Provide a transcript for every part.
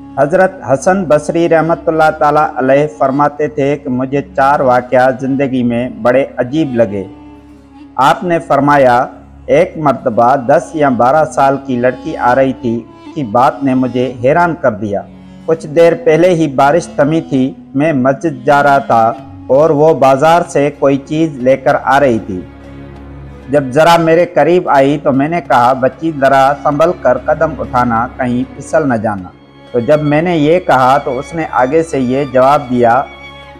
हज़रत हसन बसरी रहमतुल्लाह ताला अलैह फरमाते थे कि मुझे 4 वाक़या ज़िंदगी में बड़े अजीब लगे। आपने फरमाया, एक मर्तबा 10 या 12 साल की लड़की आ रही थी, उसकी बात ने मुझे हैरान कर दिया। कुछ देर पहले ही बारिश थमी थी, मैं मस्जिद जा रहा था और वो बाज़ार से कोई चीज़ लेकर आ रही थी। जब ज़रा मेरे करीब आई तो मैंने कहा, बच्ची ज़रा संभल कर कदम उठाना, कहीं फिसल न जाना। तो जब मैंने ये कहा तो उसने आगे से ये जवाब दिया,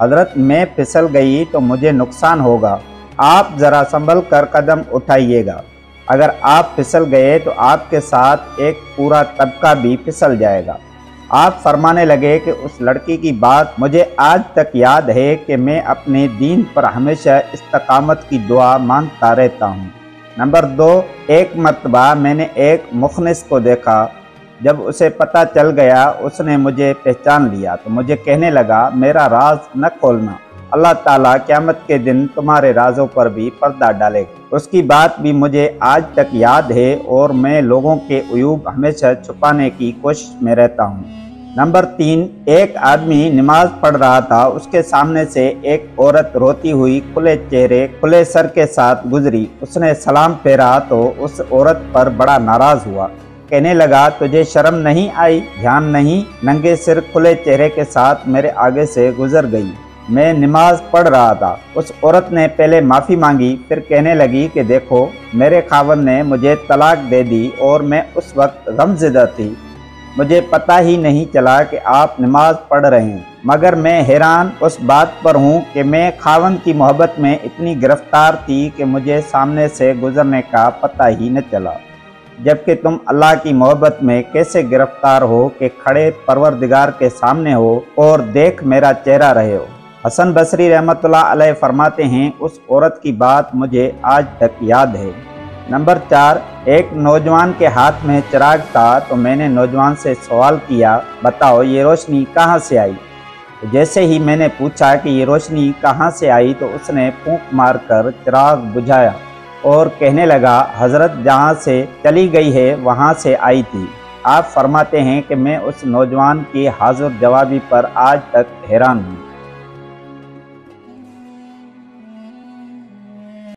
हज़रत मैं फिसल गई तो मुझे नुकसान होगा, आप ज़रा संभल कर कदम उठाइएगा। अगर आप फिसल गए तो आपके साथ एक पूरा तबका भी फिसल जाएगा। आप फरमाने लगे कि उस लड़की की बात मुझे आज तक याद है कि मैं अपने दीन पर हमेशा इस्तकामत की दुआ मांगता रहता हूँ। नंबर 2, एक मर्तबा मैंने एक मुखलिस को देखा। जब उसे पता चल गया उसने मुझे पहचान लिया तो मुझे कहने लगा, मेरा राज न खोलना, अल्लाह ताला क़यामत के दिन तुम्हारे राजों पर भी पर्दा डालेगा। उसकी बात भी मुझे आज तक याद है और मैं लोगों के उयूब हमेशा छुपाने की कोशिश में रहता हूँ। नंबर 3, एक आदमी नमाज पढ़ रहा था, उसके सामने से एक औरत रोती हुई खुले चेहरे खुले सर के साथ गुजरी। उसने सलाम फेरा तो उस औरत पर बड़ा नाराज हुआ, कहने लगा, तुझे शर्म नहीं आई, ध्यान नहीं, नंगे सिर खुले चेहरे के साथ मेरे आगे से गुजर गई। मैं नमाज पढ़ रहा था। उस औरत ने पहले माफ़ी मांगी, फिर कहने लगी कि देखो मेरे खावंद ने मुझे तलाक दे दी और मैं उस वक्त गमज़दा थी, मुझे पता ही नहीं चला कि आप नमाज पढ़ रहे हैं। मगर मैं हैरान उस बात पर हूँ कि मैं खावंद की मोहब्बत में इतनी गिरफ्तार थी कि मुझे सामने से गुजरने का पता ही न चला, जबकि तुम अल्लाह की मोहब्बत में कैसे गिरफ्तार हो कि खड़े परवरदिगार के सामने हो और देख मेरा चेहरा रहे हो। हसन बसरी रहमतुल्लाह अलैह फरमाते हैं, उस औरत की बात मुझे आज तक याद है। नंबर 4, एक नौजवान के हाथ में चिराग था तो मैंने नौजवान से सवाल किया, बताओ ये रोशनी कहाँ से आई? तो जैसे ही मैंने पूछा कि ये रोशनी कहाँ से आई तो उसने फूंक मारकर चिराग बुझाया और कहने लगा, हज़रत जहाँ से चली गई है वहाँ से आई थी। आप फरमाते हैं कि मैं उस नौजवान की हाज़िर जवाबी पर आज तक हैरान हूँ।